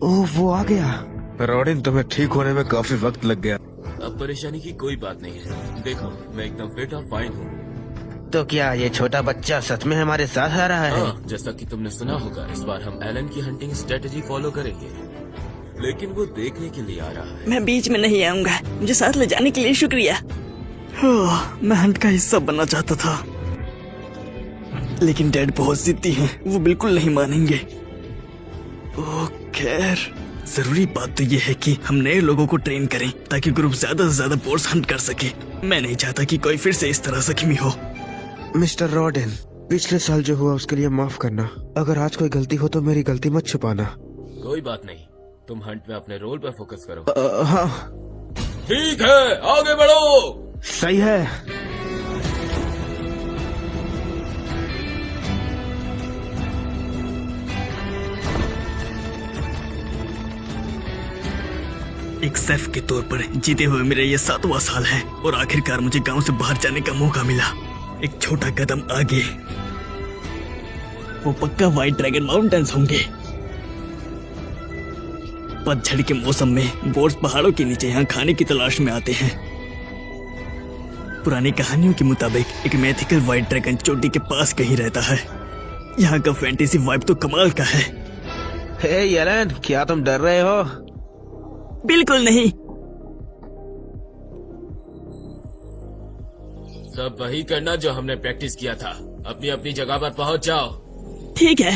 ओह, वो आ गया। रॉडिन, तुम्हें ठीक होने में काफी वक्त लग गया। अब परेशानी की कोई बात नहीं है। देखो, मैं एकदम फिट और फाइन हूँ। तो क्या ये छोटा बच्चा सच में हमारे साथ आ रहा है? हाँ, जैसा कि तुमने सुना होगा, इस बार हम एलन की हंटिंग स्ट्रेटेजी फॉलो करेंगे, लेकिन वो देखने के लिए आ रहा है। मैं बीच में नहीं आऊंगा, मुझे साथ ले जाने के लिए शुक्रिया। मैं हंट का हिस्सा बनना चाहता था, लेकिन डैड बहुत जिद्दी हैं, वो बिल्कुल नहीं मानेंगे। ओह खैर, जरूरी बात तो ये है कि हम नए लोगों को ट्रेन करें ताकि ग्रुप ज्यादा से ज्यादा बोर्स हंट कर सके। मैं नहीं चाहता कि कोई फिर से इस तरह जख्मी हो। मिस्टर रॉडिन, पिछले साल जो हुआ उसके लिए माफ करना। अगर आज कोई गलती हो तो मेरी गलती मत छुपाना। कोई बात नहीं, तुम हंट में अपने रोल पर फोकस करो। हाँ ठीक है, आगे बढ़ो। सही है। एक शेफ के तौर पर जीते हुए मेरा ये 7वां साल है और आखिरकार मुझे गांव से बाहर जाने का मौका मिला। एक छोटा कदम आगे, वो पक्का व्हाइट ड्रैगन माउंटेन्स होंगे। पतझड़ के मौसम में बोर्स पहाड़ों के नीचे यहाँ खाने की तलाश में आते हैं। पुरानी कहानियों के मुताबिक एक मैथिकल व्हाइट ड्रैगन चोटी के पास कहीं रहता है। यहाँ का फैंटेसी वाइब तो कमाल का है। हे एलन, क्या तुम डर रहे हो? बिल्कुल नहीं। सब वही करना जो हमने प्रैक्टिस किया था। अपनी अपनी जगह पर पहुंच जाओ। ठीक है।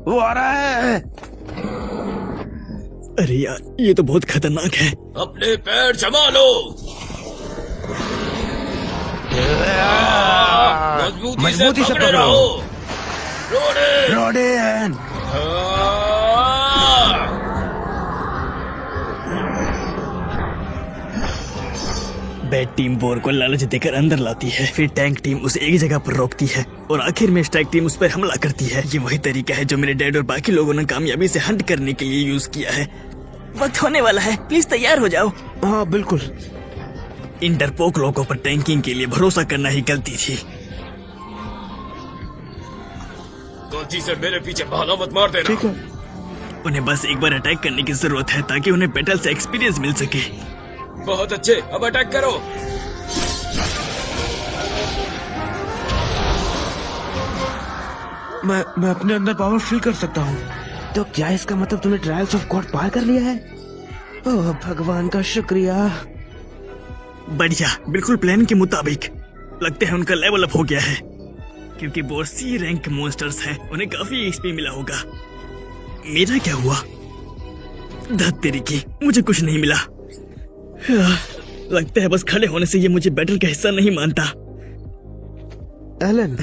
वो आ रहा है। अरे यार, ये तो बहुत खतरनाक है। अपने पैर जमा लो। मजबूती से पकड़ो। रॉडिन, बैट टीम बोर को लालच देकर अंदर लाती है, फिर टैंक टीम उसे एक जगह पर रोकती है और आखिर में स्ट्राइक टीम उस पर हमला करती है। ये वही तरीका है जो मेरे डैड और बाकी लोगों ने कामयाबी से हंट करने के लिए यूज किया है। वक्त होने वाला है, प्लीज तैयार हो जाओ। हाँ बिल्कुल। इन डरपोक लोगों पर टैंकिंग के लिए भरोसा करना ही गलती थी। गलती से मेरे पीछे भाला मत मार देना। ठीक है। उन्हें बस एक बार अटैक करने की जरूरत है ताकि उन्हें बैटल से एक्सपीरियंस मिल सके। बहुत अच्छे, अब अटैक करो। मैं अपने अंदर पावर फील कर सकता हूँ। तो क्या इसका मतलब तुमने ट्रायल्स ऑफ गॉड पार कर लिया है? ओह भगवान का शुक्रिया। बढ़िया, बिल्कुल प्लान के मुताबिक। लगता है उनका लेवल अप हो गया है, क्योंकि वो सी रैंक मॉन्स्टर्स हैं, उन्हें काफी एक्सपी मिला होगा। मेरा क्या हुआ? धत तेरी की, मुझे कुछ नहीं मिला। लगता है बस खड़े होने से ये मुझे बैटल का हिस्सा नहीं मानता। एलन,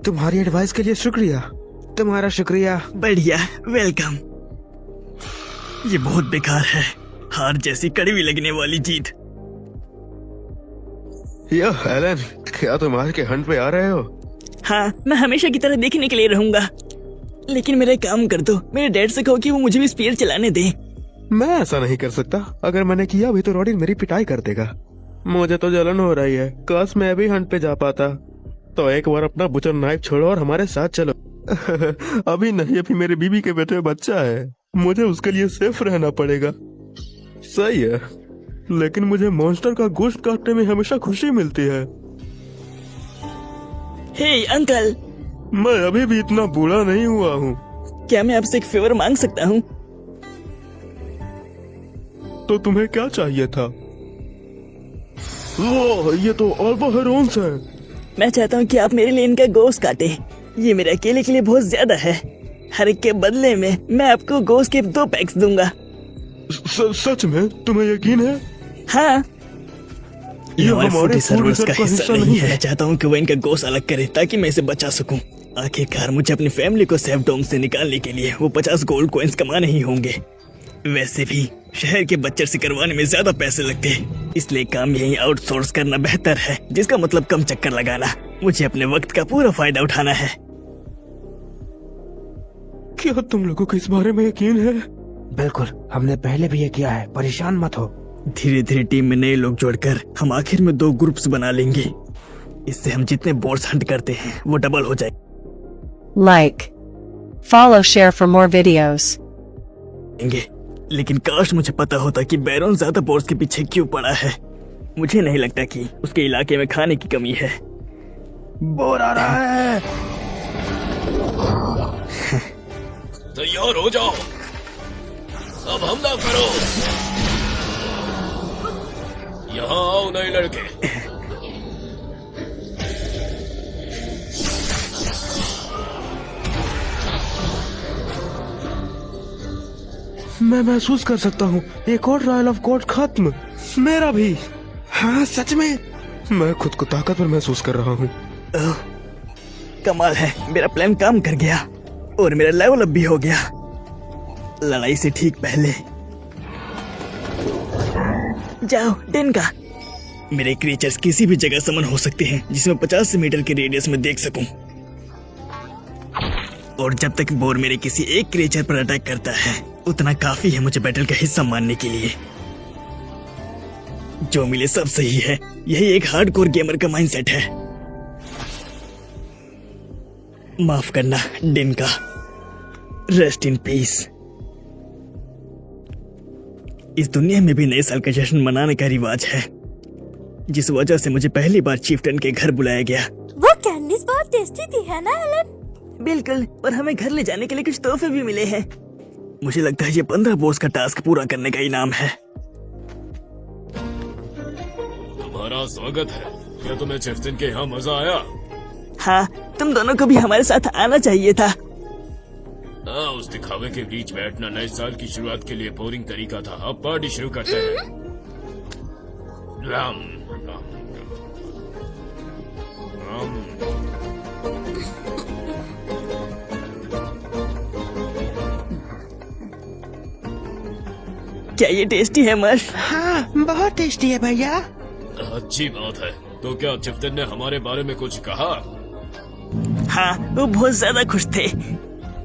तुम्हारी एडवाइस के लिए शुक्रिया। तुम्हारा शुक्रिया। बढ़िया, वेलकम। ये बहुत बेकार है, हार जैसी कड़वी लगने वाली जीत। एलन, क्या तुम आज के हंट पे आ रहे हो? हाँ, मैं हमेशा की तरह देखने के लिए रहूंगा, लेकिन मेरा काम कर दो। मेरे डैड से कहो कि वो मुझे भी स्पीयर चलाने दें। मैं ऐसा नहीं कर सकता। अगर मैंने किया भी तो रॉडिन मेरी पिटाई कर देगा। मुझे तो जलन हो रही है। काश मैं भी हंट पे जा पाता। तो एक बार अपना बुचर नाइफ छोड़ो और हमारे साथ चलो। अभी नहीं, अभी मेरे बीबी के बेटे बच्चा है, मुझे उसके लिए सेफ रहना पड़ेगा। सही है, लेकिन मुझे मॉन्स्टर का गोश्त काटने में हमेशा खुशी मिलती है। हे अंकल, मैं अभी भी इतना बूढ़ा नहीं हुआ हूँ। क्या मैं आपसे एक फेवर मांग सकता हूँ? तो तुम्हें क्या चाहिए था? वो ये तो अल्बा हेरोन्स है। मैं चाहता हूँ कि आप मेरे लिए इनका गोश्त काटे। ये मेरे अकेले के लिए बहुत ज्यादा है। हर एक के बदले में मैं आपको गोश्त के 2 पैक्स दूंगा। सच में? तुम्हें यकीन है? हाँ, ये हमारे सर्विस का हिस्सा हिस्सा नहीं है। मैं चाहता हूँ कि वो इनका गोश्त अलग करे ताकि मैं इसे बचा सकूं। आखिरकार मुझे अपनी फैमिली को सेफ डोम से निकालने के लिए वो 50 गोल्ड कॉइंस कमाने ही होंगे। वैसे भी शहर के बच्चर से करवाने में ज्यादा पैसे लगते हैं, इसलिए काम यही आउटसोर्स करना बेहतर है, जिसका मतलब कम चक्कर लगाना। मुझे अपने वक्त का पूरा फायदा उठाना है। क्या तुम लोगों को इस बारे में यकीन है? बिल्कुल, हमने पहले भी ये किया है, परेशान मत हो। धीरे धीरे टीम में नए लोग जोड़कर हम आखिर में 2 ग्रुप्स बना लेंगे। इससे हम जितने बोर्स हंट करते हैं वो डबल हो जाएंगे। Like, follow, share for more videos. लेकिन काश मुझे पता होता कि बैरन ज्यादा बोर्स के पीछे क्यों पड़ा है। मुझे नहीं लगता कि उसके इलाके में खाने की कमी है। बोर आ रहा है। तैयार हो जाओ, अब हमला करो। यहाँ आओ नए लड़के। मैं महसूस कर सकता हूँ एक और रॉयल ऑफ गॉड खत्म। मेरा भी। हाँ सच में मैं खुद को ताकतवर महसूस कर रहा हूँ। कमाल है, मेरा प्लान काम कर गया और मेरा लेवल अप भी हो गया लड़ाई से ठीक पहले। जाओ डेनका। मेरे क्रिएचर्स किसी भी जगह समन हो सकते हैं जिसमें 50 मीटर के रेडियस में देख सकूं। और जब तक बोर मेरे किसी एक क्रिएचर पर अटैक करता है उतना काफी है मुझे बैटल का हिस्सा मानने के लिए। जो मिले सब सही है, यही एक हार्डकोर गेमर का माइंडसेट है। माफ करना डिनका, रेस्ट इन पीस। इस दुनिया में भी नए साल का जश्न मनाने का रिवाज है, जिस वजह से मुझे पहली बार चीफ्टन के घर बुलाया गया। वो कैंडीज बहुत टेस्टी थी, है ना एलन? बिल्कुल, और हमें घर ले जाने के लिए कुछ तोहफे भी मिले हैं। मुझे लगता है ये 15 बोस का टास्क पूरा करने का इनाम है। तुम्हारा स्वागत है। क्या तुम्हें चिफ्टन के यहाँ मजा आया? हाँ, तुम दोनों को भी हमारे साथ आना चाहिए था। उस दिखावे के बीच बैठना नए साल की शुरुआत के लिए बोरिंग तरीका था। अब पार्टी शुरू करते हैं। राम राम राम। क्या ये टेस्टी है मर्श? हाँ बहुत टेस्टी है भैया। अच्छी बात है। तो क्या चिफ्टन ने हमारे बारे में कुछ कहा? हाँ, वो बहुत ज्यादा खुश थे।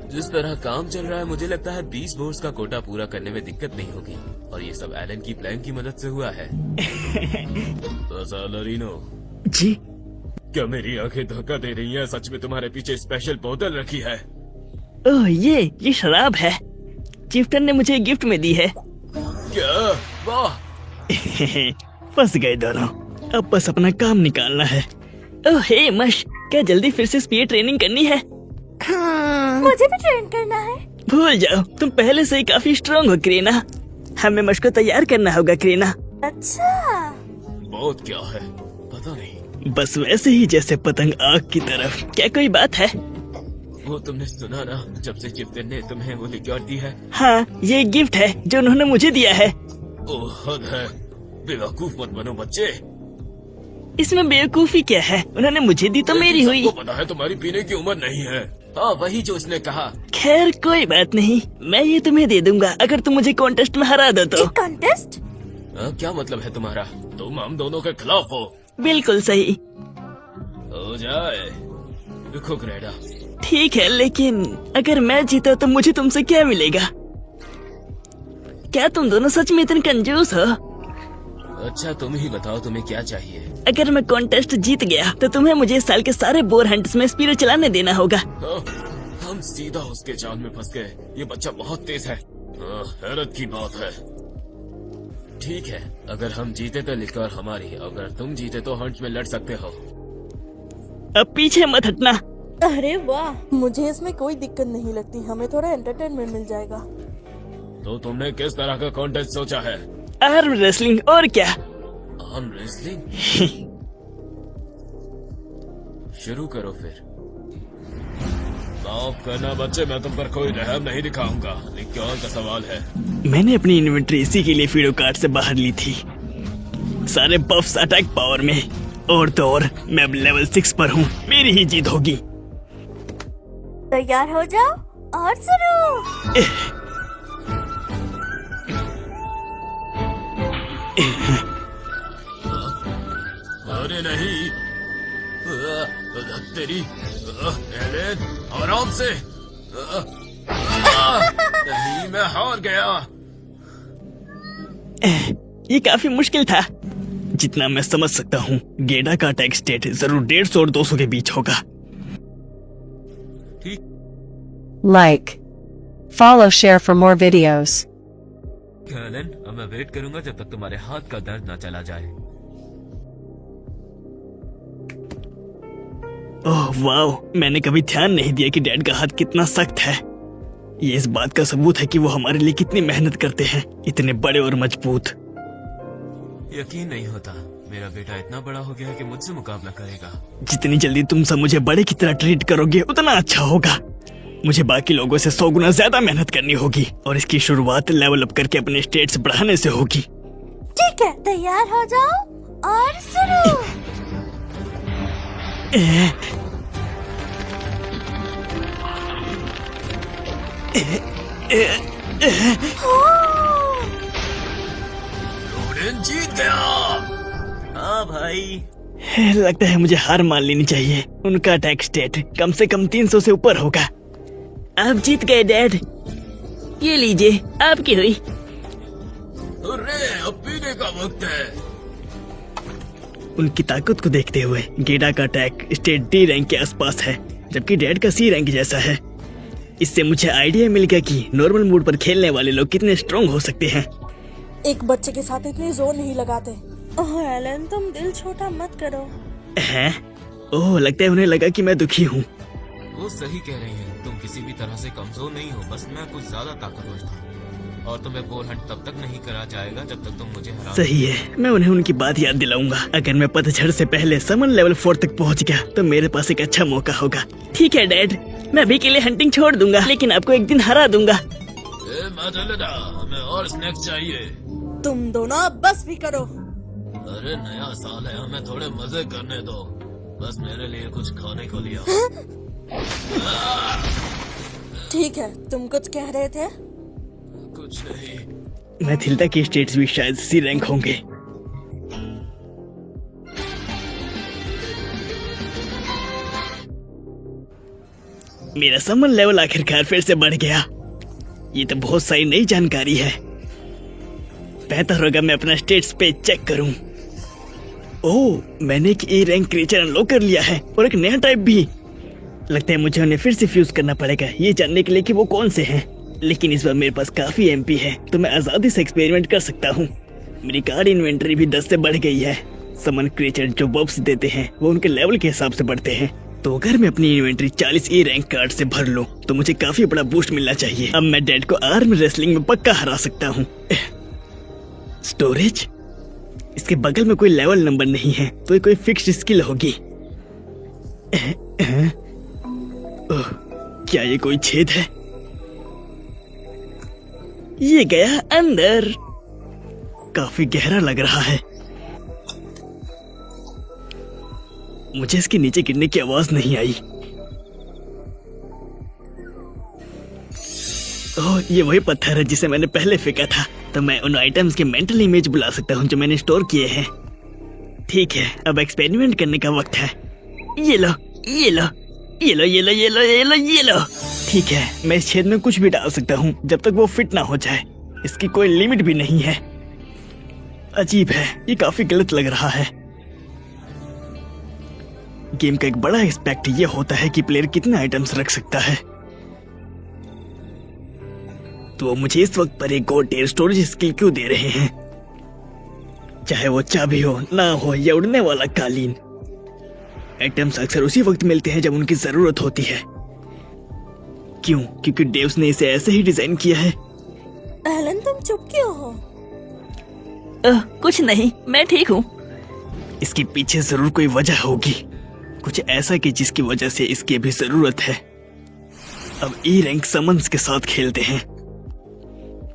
जिस तरह काम चल रहा है मुझे लगता है 20 बोर्ड्स का कोटा पूरा करने में दिक्कत नहीं होगी। और ये सब एलन की प्लान की मदद से हुआ है। लरीनो जी, क्या मेरी आंखें धोखा दे रही हैं? सच में तुम्हारे पीछे स्पेशल बोतल रखी है? ओह ये शराब है। चिफ्टन ने मुझे गिफ्ट में दी है। क्या? वाह। फंस गए दोनों। अब बस अपना काम निकालना है। ओह हे मश, क्या जल्दी फिर से स्पीड ट्रेनिंग करनी है? हाँ। मुझे भी ट्रेन करना है। भूल जाओ, तुम पहले से ही काफी स्ट्रांग हो क्रीना। हमें मश को तैयार करना होगा क्रीना। अच्छा, बहुत क्या है पता नहीं। बस वैसे ही जैसे पतंग आग की तरफ। क्या कोई बात है? वो तुमने सुना ना, जब से चिफ्टन ने तुम्हें वो लिक्योर दी है? हाँ, ये गिफ्ट है जो उन्होंने मुझे दिया है। ओह हद है। बेवकूफ मत बनो बच्चे। इसमें बेवकूफी क्या है? उन्होंने मुझे दी तो मेरी हुई। सबको पता है तुम्हारी पीने की उम्र नहीं है। हाँ वही जो उसने कहा। खैर कोई बात नहीं, मैं ये तुम्हें दे दूंगा अगर तुम मुझे कॉन्टेस्ट में हरा दो तो। एक कॉन्टेस्ट? क्या मतलब है तुम्हारा? तुम हम दोनों के खिलाफ हो? बिल्कुल सही। हो जाए। रुको ग्रेडा। ठीक है, लेकिन अगर मैं जीता तो मुझे तुमसे क्या मिलेगा? क्या तुम दोनों सच में इतने कंजूस हो? अच्छा तुम ही बताओ तुम्हें क्या चाहिए? अगर मैं कॉन्टेस्ट जीत गया तो तुम्हें मुझे इस साल के सारे बोर हंट्स में स्पीरो चलाने देना होगा। हम सीधा उसके जाल में फंस गए। ये बच्चा बहुत तेज है। हैरत की बात है। ठीक है, अगर हम जीते तो लिक्योर हमारी, अगर तुम जीते तो हंट में लड़ सकते हो। अब पीछे मत हटना। अरे वाह, मुझे इसमें कोई दिक्कत नहीं लगती। हमें थोड़ा एंटरटेनमेंट मिल जाएगा। तो तुमने किस तरह का कॉन्टेस्ट सोचा है? आर्म रेसलिंग और क्या। Arm wrestling? शुरू करो फिर। माफ करना बच्चे, मैं तुम पर कोई रहम नहीं दिखाऊंगा। लिक्योर का सवाल है। मैंने अपनी इन्वेंट्री इसी के लिए फीडो कार्ड से बाहर ली थी। सारे बफ्स अटैक पावर में, और तो और मैं अब लेवल 6 पर हूँ। मेरी ही जीत होगी। तैयार हो जाओ और शुरू। अरे नहीं। तेरी एलेन, आराम से। नहीं, मैं हार गया। ये काफी मुश्किल था। जितना मैं समझ सकता हूँ गेडा का अटैक स्टेट जरूर 150 और 200 के बीच होगा। Like. Follow share for more videos. Allen, अब मैं वेट करूंगा जब तक तुम्हारे हाथ का दर्द ना चला जाए। ओह वाह, मैंने कभी ध्यान नहीं दिया कि डैड का हाथ कितना सख्त है। ये इस बात का सबूत है कि वो हमारे लिए कितनी मेहनत करते हैं, इतने बड़े और मजबूत। यकीन नहीं होता, मेरा बेटा इतना बड़ा हो गया है कि मुझसे मुकाबला करेगा। जितनी जल्दी तुम सब मुझे बड़े की तरह ट्रीट करोगे उतना अच्छा होगा। मुझे बाकी लोगों से 100 गुना ज्यादा मेहनत करनी होगी और इसकी शुरुआत लेवल अप करके अपने स्टेट्स बढ़ाने से होगी। ठीक है, तैयार हो जाओ और शुरू। रोडेन जीत गया। हाँ भाई, लगता है मुझे हार मान लेनी चाहिए। उनका अटैक स्टेट कम से कम 300 से ऊपर होगा। आप जीत गए डैड, ये लीजिए आपकी हुई। अरे अब पीने का वक्त है। उनकी ताकत को देखते हुए गेडा का अटैक स्टेट डी रैंक के आसपास है, जबकि डैड का सी रैंक जैसा है। इससे मुझे आइडिया मिल गया कि नॉर्मल मूड पर खेलने वाले लोग कितने स्ट्रॉन्ग हो सकते हैं। एक बच्चे के साथ इतनी जोर नहीं लगाते। ओह एलन, तुम दिल छोटा मत करो। हैं? ओह, लगता है उन्हें लगा कि मैं दुखी हूँ। वो सही कह रही है, तुम किसी भी तरह से कमजोर नहीं हो, बस मैं कुछ ज्यादा ताकतवर था। और तुम्हें बोल हंट तब तक नहीं करा जाएगा जब तक तुम मुझे हरा। सही है, मैं उन्हें उनकी बात याद दिलाऊंगा। अगर मैं पतझड़ से पहले समन लेवल 4 तक पहुंच गया तो मेरे पास एक अच्छा मौका होगा। ठीक है डैड, मैं अभी के लिए हंटिंग छोड़ दूंगा, लेकिन आपको एक दिन हरा दूंगा। हमें और स्नैक्स चाहिए। तुम दोनों अब बस भी करो। अरे नया साल है, हमें थोड़े मजे करने दो। बस मेरे लिए कुछ खाने को लिया। ठीक है, तुम कुछ कह रहे थे? कुछ नहीं। मैं थिल्टा के स्टेट्स भी शायद सी रैंक होंगे। मेरा समन लेवल आखिरकार फिर से बढ़ गया। ये तो बहुत सारी नई जानकारी है। बेहतर होगा मैं अपना स्टेट्स पे चेक करूं। ओह, मैंने एक ए रैंक क्रीचर अनलॉक कर लिया है और एक नया टाइप भी। लगता है मुझे उन्हें फिर से फ्यूज करना पड़ेगा ये जानने के लिए कि वो कौन से हैं। लेकिन इस बार मेरे पास काफी एमपी है तो मैं आजादी से एक्सपेरिमेंट कर सकता हूँ। मेरी कार्ड इन्वेंटरी भी 10 से बढ़ गई है। समन क्रीचर जो बफ्स देते हैं वो उनके लेवल के हिसाब से बढ़ते हैं। तो अगर मैं अपनी इन्वेंटरी 40 ए रैंक कार्ड से भर लूं तो मुझे काफी बड़ा बूस्ट मिलना चाहिए। अब मैं डैड को आर्म रेसलिंग में पक्का हरा सकता हूँ। स्टोरेज, इसके बगल में कोई लेवल नंबर नहीं है तो ये कोई फिक्स्ड स्किल होगी। ओह, क्या ये कोई छेद है? ये गया अंदर। काफी गहरा लग रहा है। मुझे इसके नीचे गिरने की आवाज नहीं आई। ओह, ये वही पत्थर है जिसे मैंने पहले फेंका था। तो मैं उन आइटम्स के मेंटल इमेज बुला सकता हूँ जो मैंने स्टोर किए हैं। ठीक है, अब एक्सपेरिमेंट करने का वक्त है। ये लो, ये लो, ये लो, ये लो, ये लो, ये लो, ये लो। ठीक है, मैं इस छेद में कुछ भी डाल सकता हूँ जब तक वो फिट ना हो जाए। इसकी कोई लिमिट भी नहीं है। अजीब है, ये काफी गलत लग रहा है। गेम का एक बड़ा एस्पेक्ट ये होता है कि प्लेयर कितने आइटम्स रख सकता है। तो वो मुझे इस वक्त पर एक गॉड टियर स्टोरेज स्किल क्यों दे रहे हैं? चाहे वो चाबी हो, ना हो या उड़ने वाला कालीन। आइटम्स अक्सर उसी वक्त मिलते हैं जब उनकी जरूरत होती है। क्यों? क्योंकि डेव्स ने इसे ऐसे ही डिजाइन किया है। एलन, तुम चुप क्यों हो? कुछ नहीं, मैं ठीक हूँ। इसके पीछे जरूर कोई वजह होगी, कुछ ऐसा कि जिसकी वजह से इसकी भी जरूरत है। अब ई रैंक समन्स के साथ खेलते हैं।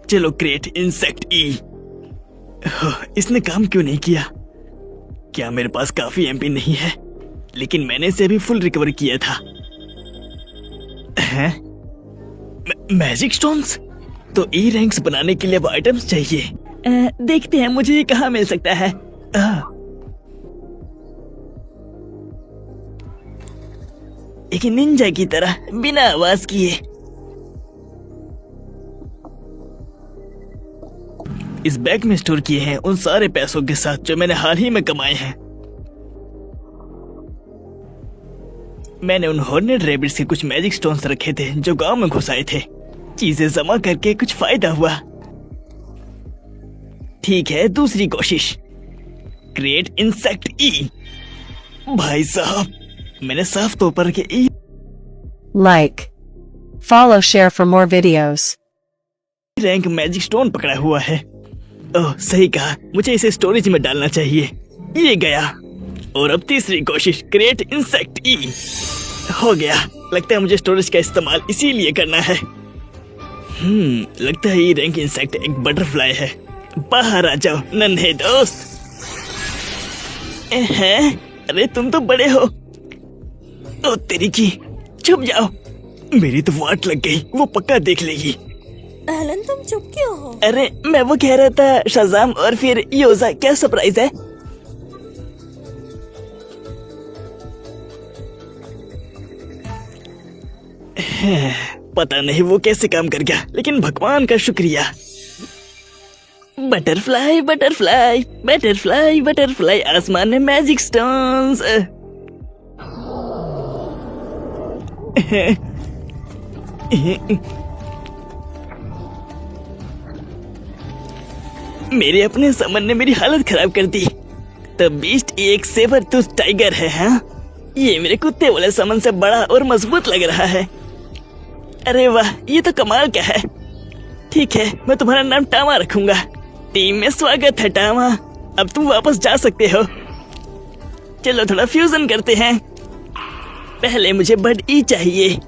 चलो क्रिएट इंसेक्ट ई। इसने काम क्यों नहीं किया? क्या मेरे पास काफी एमपी नहीं है? लेकिन मैंने इसे अभी फुल रिकवर किया था। हैं? Magic stones? तो ई रैंक्स बनाने के लिए अब आइटम्स चाहिए। देखते हैं मुझे ये कहाँ मिल सकता है। एक निंजा की तरह बिना आवाज किए। इस बैग में स्टोर किए हैं उन सारे पैसों के साथ जो मैंने हाल ही में कमाए हैं। मैंने उन हॉर्नेट रैबिट्स के कुछ मैजिक स्टोन्स रखे थे जो गांव में घुसाए थे। चीजें जमा करके कुछ फायदा हुआ। ठीक है, दूसरी कोशिश। क्रिएट इंसेक्ट ई। भाई साहब, मैंने साफ तौर पर के ई Like. Follow, share for more videos. Rank magic stone पकड़ा हुआ है। ओह, सही कहा, मुझे इसे स्टोरेज में डालना चाहिए। ये गया। और अब तीसरी कोशिश, क्रिएट इंसेक्ट ई। हो गया। लगता है मुझे स्टोरेज का इस्तेमाल इसीलिए करना है। लगता है ये रैंक इंसेक्ट एक बटरफ्लाई है। बाहर आ जाओ नन्हे दोस्त। हैं? अरे तुम तो बड़े हो। ओ तेरी की, छुप जाओ। मेरी तो वाट लग गई, वो पक्का देख लेगी। एलन तुम चुप क्यों हो? अरे मैं वो कह रहा था शाज़ाम और फिर योजा, क्या सरप्राइज है? पता नहीं वो कैसे काम कर गया, लेकिन भगवान का शुक्रिया। बटरफ्लाई बटरफ्लाई बटरफ्लाई बटरफ्लाई, आसमान में मैजिक स्टोन्स। मेरे अपने समन ने मेरी हालत खराब कर दी। द बीस्ट एक सेबर टूथ टाइगर है। हाँ, ये मेरे कुत्ते वाले समन से बड़ा और मजबूत लग रहा है। अरे वाह, ये तो कमाल का है। ठीक है, मैं तुम्हारा नाम टामा रखूंगा। टीम में स्वागत है टामा। अब तुम वापस जा सकते हो। चलो थोड़ा फ्यूजन करते हैं। पहले मुझे बड ई चाहिए।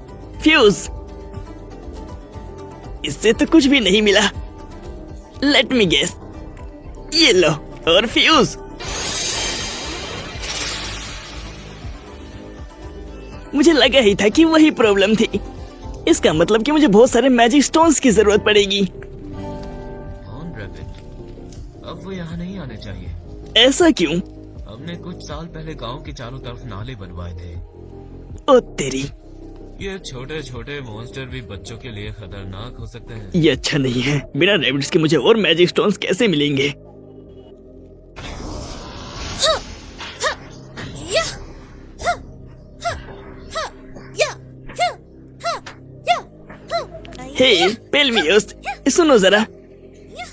फ्यूज। इससे तो कुछ भी नहीं मिला। Let me guess. ये लो, और फ्यूज। मुझे लगा ही था कि वही प्रॉब्लम थी। इसका मतलब कि मुझे बहुत सारे मैजिक स्टोन्स की जरूरत पड़ेगी। अब वो यहाँ नहीं आने चाहिए। ऐसा क्यों? हमने कुछ साल पहले गांव के चारों तरफ नाले बनवाए थे। ओ तेरी, ये छोटे छोटे मॉन्स्टर भी बच्चों के लिए खतरनाक हो सकते हैं। ये अच्छा नहीं है। बिना रैबिट्स के मुझे और मैजिक स्टोन्स कैसे मिलेंगे? हे पेलमियोस, सुनो जरा।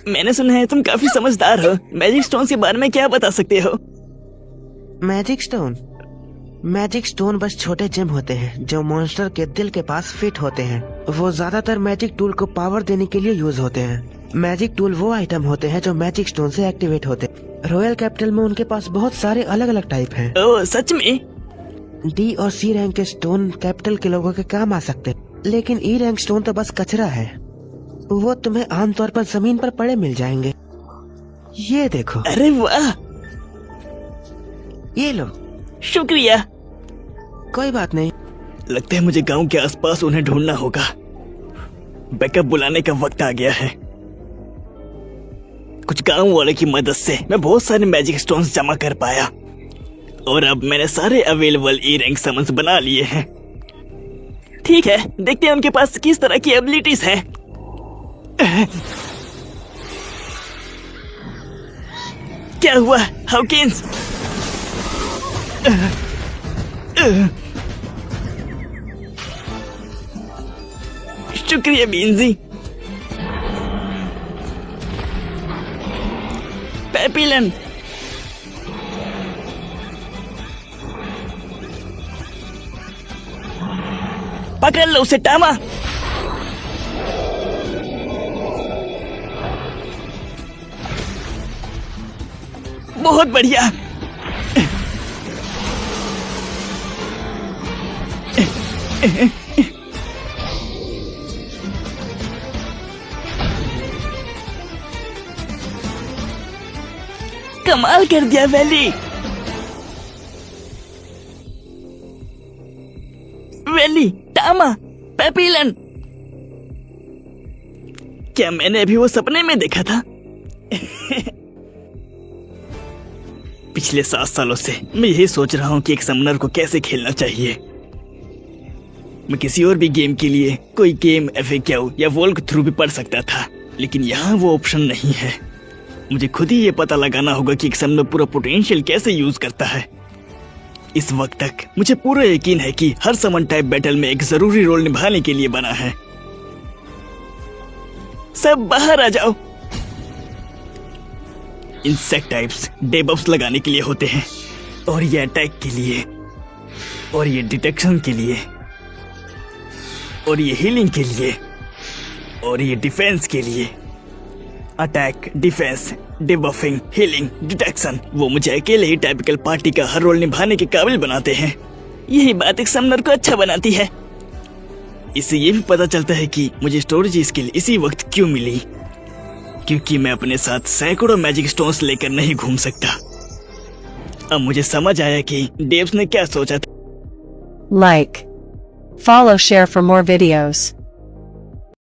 मैंने सुना है तुम काफी समझदार हो। मैजिक स्टोन के बारे में क्या बता सकते हो? मैजिक स्टोन बस छोटे जेम होते हैं जो मॉन्स्टर के दिल के पास फिट होते हैं। वो ज्यादातर मैजिक टूल को पावर देने के लिए यूज होते हैं। मैजिक टूल वो आइटम होते हैं जो मैजिक स्टोन से एक्टिवेट होते हैं। रॉयल कैपिटल में उनके पास बहुत सारे अलग अलग टाइप हैं। ओह सच में? डी और सी रैंक के स्टोन कैपिटल के लोगों के काम आ सकते हैं, लेकिन ई रैंक स्टोन तो बस कचरा है। वो तुम्हें आमतौर पर जमीन पर पड़े मिल जाएंगे। ये देखो। अरे वाह, ये लो। शुक्रिया। कोई बात नहीं। लगता है मुझे गांव के आसपास उन्हें ढूंढना होगा। बैकअप बुलाने का वक्त आ गया है। कुछ गांव वाले की मदद से मैं बहुत सारे मैजिक स्टोन्स जमा कर पाया और अब मैंने सारे अवेलेबल ई रैंक समन्स बना लिए हैं। ठीक है, देखते हैं उनके पास किस तरह की एबिलिटीज हैं। क्या हुआ हाउकिंस? शुक्रिया बीन्जी। पेपिलन, पकड़ लो उसे टामा। बहुत बढ़िया। कमाल कर दिया वैली। वैली, टामा, पेपिलन। क्या मैंने अभी वो सपने में देखा था? पिछले 7 सालों से मैं यही सोच रहा हूँ कि एक समनर को कैसे खेलना चाहिए। मैं किसी और भी गेम के लिए कोई गेम FAQ या वॉल्क थ्रू भी पढ़ सकता था, लेकिन यहाँ वो ऑप्शन नहीं है। मुझे खुद ही ये पता लगाना होगा कि एक समनर पूरा पोटेंशियल कैसे यूज करता है। इस वक्त तक मुझे पूरा यकीन है कि हर समन टाइप बैटल में एक जरूरी रोल निभाने के लिए बना है। सब बाहर आ जाओ। इंसेक्ट टाइप्स डेबफ्स लगाने के लिए होते हैं, और ये अटैक के लिए, और ये डिटेक्शन के लिए, और ये हीलिंग के लिए, और ये डिफेंस के लिए। अटैक, डिफेंस, डिबफिंग, हीलिंग, डिटेक्शन, वो मुझे अकेले ही टाइपिकल पार्टी का हर रोल निभाने के काबिल बनाते हैं। यही बात एक समनर को अच्छा बनाती है। इससे ये भी पता चलता है कि मुझे स्टोरेज स्किल इसी वक्त क्यों मिली, क्योंकि मैं अपने साथ सैकड़ों मैजिक स्टोन्स लेकर नहीं घूम सकता। अब मुझे समझ आया कि डेव्स ने क्या सोचा था। Like. Follow, share for more videos.